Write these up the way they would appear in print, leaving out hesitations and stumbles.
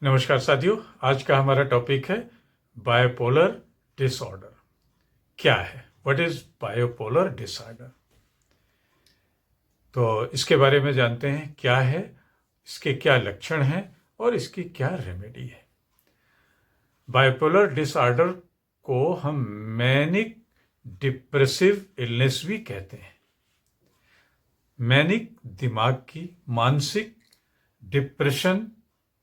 नमस्कार साथियों, आज का हमारा टॉपिक है बायोपोलर डिसऑर्डर। क्या है, व्हाट इज बायोपोलर डिसऑर्डर? तो इसके बारे में जानते हैं क्या है, इसके क्या लक्षण हैं और इसकी क्या रेमेडी है। बायोपोलर डिसऑर्डर को हम मैनिक डिप्रेसिव इलनेस भी कहते हैं। मैनिक दिमाग की, मानसिक, डिप्रेशन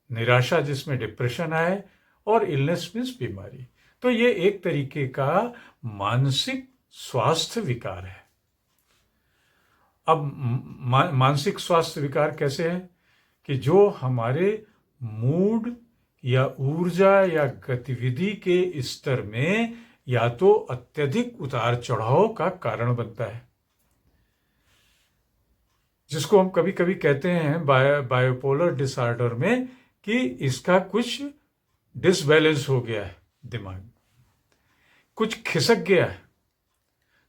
निराशा जिसमें डिप्रेशन आए, और इलनेस मीन्स बीमारी। तो ये एक तरीके का मानसिक स्वास्थ्य विकार है। अब मानसिक स्वास्थ्य विकार कैसे है कि जो हमारे मूड या ऊर्जा या गतिविधि के स्तर में या तो अत्यधिक उतार चढ़ाव का कारण बनता है, जिसको हम कभी कभी कहते हैं बायोपोलर डिसऑर्डर में कि इसका कुछ डिसबैलेंस हो गया है, दिमाग कुछ खिसक गया है।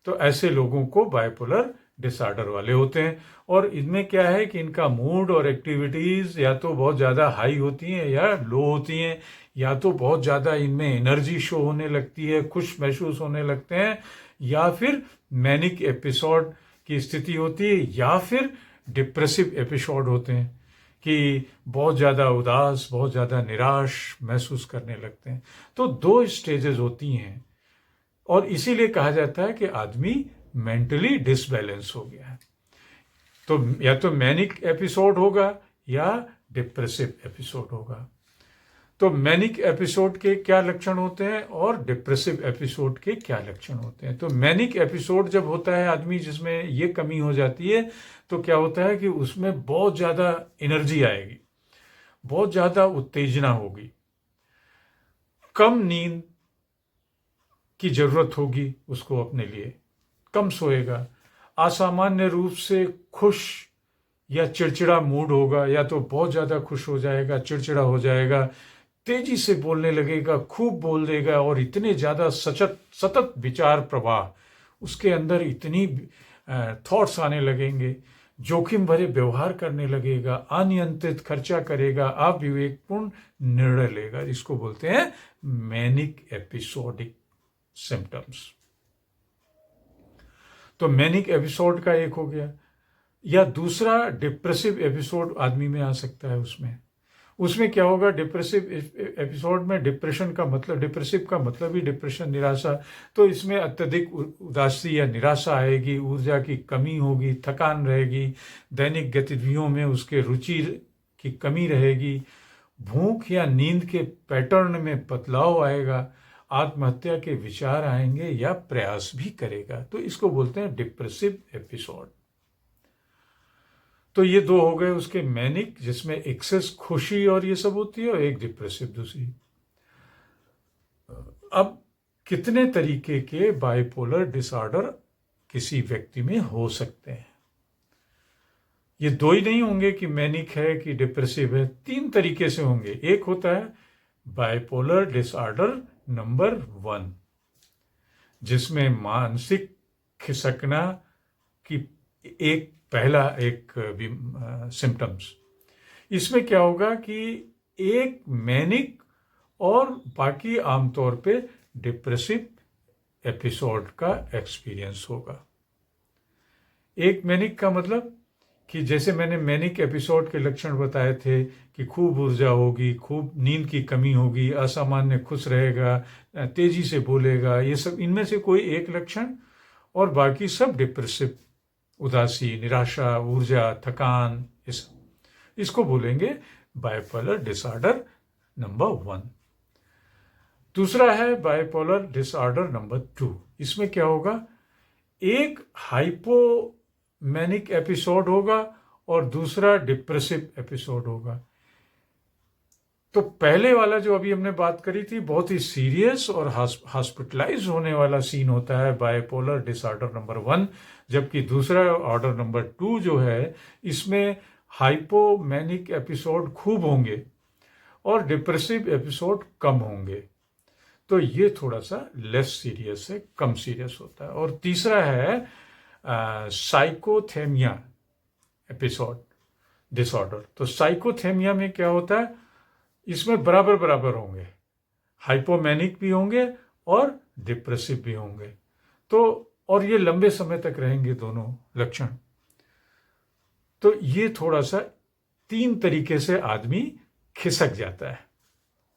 तो ऐसे लोगों को बायोपोलर डिसऑर्डर वाले होते हैं। और इनमें क्या है कि इनका मूड और एक्टिविटीज या तो बहुत ज़्यादा हाई होती हैं या लो होती हैं, या तो बहुत ज़्यादा इनमें एनर्जी शो होने लगती है, खुश महसूस होने लगते हैं, या फिर मैनिक एपिसोड की स्थिति होती है, या फिर डिप्रेसिव एपिसोड होते हैं कि बहुत ज़्यादा उदास, बहुत ज़्यादा निराश महसूस करने लगते हैं। तो दो स्टेजेस होती हैं, और इसीलिए कहा जाता है कि आदमी मेंटली डिसबैलेंस हो गया है। तो या तो मैनिक एपिसोड होगा या डिप्रेसिव एपिसोड होगा। तो मैनिक एपिसोड के क्या लक्षण होते हैं और डिप्रेसिव एपिसोड के क्या लक्षण होते हैं? तो मैनिक एपिसोड जब होता है आदमी जिसमें ये कमी हो जाती है, तो क्या होता है कि उसमें बहुत ज़्यादा एनर्जी आएगी, बहुत ज़्यादा उत्तेजना होगी, कम नींद की जरूरत होगी उसको अपने लिए, कम सोएगा, असामान्य रूप से खुश या चिड़चिड़ा मूड होगा, या तो बहुत ज़्यादा खुश हो जाएगा, चिड़चिड़ा हो जाएगा, तेजी से बोलने लगेगा, खूब बोल देगा, और इतने ज़्यादा सतत विचार प्रवाह उसके अंदर, इतनी थॉट्स आने लगेंगे, जोखिम भरे व्यवहार करने लगेगा, अनियंत्रित खर्चा करेगा, अविवेकपूर्ण निर्णय लेगा। इसको बोलते हैं मैनिक एपिसोडिक सिम्टम्स। तो मैनिक एपिसोड का एक हो गया, या दूसरा डिप्रेसिव एपिसोड आदमी में आ सकता है। उसमें क्या होगा, डिप्रेसिव एपिसोड में डिप्रेशन का मतलब, डिप्रेसिव का मतलब ही डिप्रेशन, निराशा। तो इसमें अत्यधिक उदासी या निराशा आएगी, ऊर्जा की कमी होगी, थकान रहेगी, दैनिक गतिविधियों में उसके रुचि की कमी रहेगी, भूख या नींद के पैटर्न में बदलाव आएगा, आत्महत्या के विचार आएंगे या प्रयास भी करेगा। तो इसको बोलते हैं डिप्रेसिव एपिसोड। तो ये दो हो गए उसके मैनिक, जिसमें एक्सेस खुशी और ये सब होती है, और एक डिप्रेसिव दूसरी। अब कितने तरीके के बाइपोलर डिसऑर्डर किसी व्यक्ति में हो सकते हैं? ये दो ही नहीं होंगे कि मैनिक है कि डिप्रेसिव है, तीन तरीके से होंगे। एक होता है बाइपोलर डिसऑर्डर नंबर 1, जिसमें मानसिक खिसकना की पहला एक सिम्टम्स। इसमें क्या होगा कि एक मैनिक और बाकी आमतौर पे डिप्रेसिव एपिसोड का एक्सपीरियंस होगा। एक मैनिक का मतलब कि जैसे मैंने मैनिक एपिसोड के लक्षण बताए थे कि खूब ऊर्जा होगी, खूब नींद की कमी होगी, असामान्य खुश रहेगा, तेजी से बोलेगा, ये सब इनमें से कोई एक लक्षण, और बाकी सब डिप्रेसिव, उदासी, निराशा, ऊर्जा, थकान, ये सब। इसको बोलेंगे बाइपोलर डिसऑर्डर नंबर 1। दूसरा है बाइपोलर डिसऑर्डर नंबर 2। इसमें क्या होगा, एक हाइपोमैनिक एपिसोड होगा और दूसरा डिप्रेसिव एपिसोड होगा। तो पहले वाला जो अभी हमने बात करी थी, बहुत ही सीरियस और हॉस्पिटलाइज होने वाला सीन होता है बाइपोलर डिसऑर्डर नंबर 1, जबकि दूसरा ऑर्डर नंबर 2 जो है, इसमें हाइपोमैनिक एपिसोड खूब होंगे और डिप्रेसिव एपिसोड कम होंगे। तो ये थोड़ा सा लेस सीरियस है, कम सीरियस होता है। और तीसरा है साइकोथेमिया एपिसोड डिसऑर्डर। तो साइकोथेमिया में क्या होता है, इसमें बराबर बराबर होंगे, हाइपोमैनिक भी होंगे और डिप्रेसिव भी होंगे। तो और ये लंबे समय तक रहेंगे दोनों लक्षण। तो ये थोड़ा सा 3 तरीके से आदमी खिसक जाता है,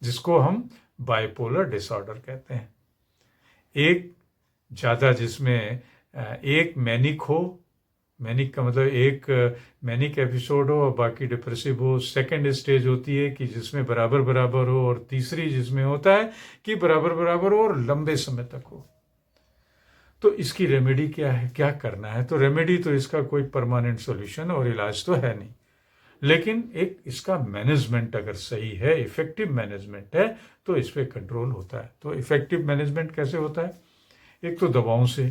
जिसको हम बाइपोलर डिसऑर्डर कहते हैं। एक ज़्यादा जिसमें एक मैनिक हो, मैनिक का मतलब एक मैनिक एपिसोड हो और बाकी डिप्रेसिव हो। सेकंड स्टेज होती है कि जिसमें बराबर बराबर हो, और तीसरी जिसमें होता है कि बराबर बराबर हो और लंबे समय तक हो। तो इसकी रेमेडी क्या है, क्या करना है? तो रेमेडी तो इसका कोई परमानेंट सॉल्यूशन और इलाज तो है नहीं, लेकिन एक इसका मैनेजमेंट अगर सही है, इफेक्टिव मैनेजमेंट है, तो इस पर कंट्रोल होता है। तो इफेक्टिव मैनेजमेंट कैसे होता है? एक तो दवाओं से,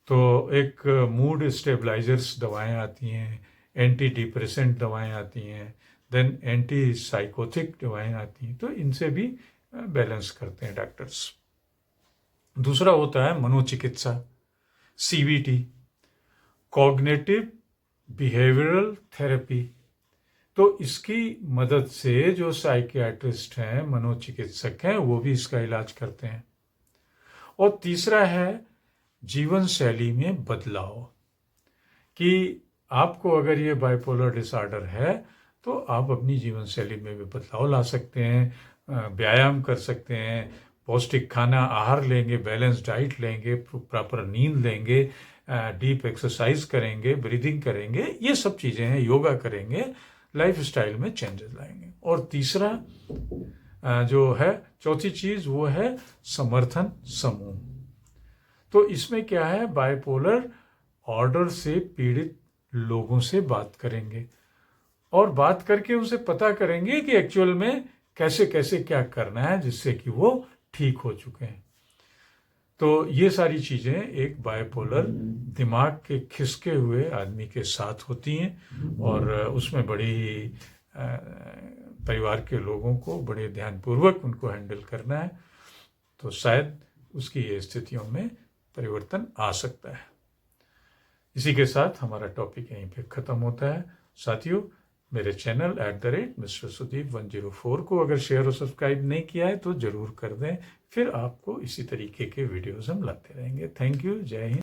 तो एक मूड स्टेबलाइजर्स दवाएं आती हैं, एंटी डिप्रेसेंट दवाएं आती हैं, देन एंटी साइकोटिक दवाएं आती हैं, तो इनसे भी बैलेंस करते हैं डॉक्टर्स। दूसरा होता है मनोचिकित्सा, CBT, कॉग्निटिव बिहेवियरल थेरेपी। तो इसकी मदद से जो साइकियाट्रिस्ट हैं, मनोचिकित्सक हैं, वो भी इसका इलाज करते हैं। और तीसरा है जीवन शैली में बदलाव, कि आपको अगर ये बाइपोलर डिसऑर्डर है तो आप अपनी जीवन शैली में भी बदलाव ला सकते हैं, व्यायाम कर सकते हैं, पौष्टिक खाना आहार लेंगे, बैलेंस डाइट लेंगे, प्रॉपर नींद लेंगे, डीप एक्सरसाइज करेंगे, ब्रीदिंग करेंगे, ये सब चीज़ें हैं, योगा करेंगे, लाइफ स्टाइल में चेंजेस लाएंगे। और तीसरा जो है, चौथी चीज़, वो है समर्थन समूह। तो इसमें क्या है, बाइपोलर ऑर्डर से पीड़ित लोगों से बात करेंगे और बात करके उनसे पता करेंगे कि एक्चुअल में कैसे कैसे क्या करना है जिससे कि वो ठीक हो चुके हैं। तो ये सारी चीज़ें एक बाइपोलर दिमाग के खिसके हुए आदमी के साथ होती हैं, और उसमें बड़ी परिवार के लोगों को बड़े ध्यानपूर्वक उनको हैंडल करना है, तो शायद उसकी ये स्थितियों में परिवर्तन आ सकता है। इसी के साथ हमारा टॉपिक यहीं पे ख़त्म होता है। साथियों, मेरे चैनल @Mr. Sudeep 104 को अगर शेयर और सब्सक्राइब नहीं किया है तो ज़रूर कर दें, फिर आपको इसी तरीके के वीडियोज़ हम लाते रहेंगे। थैंक यू, जय हिंद।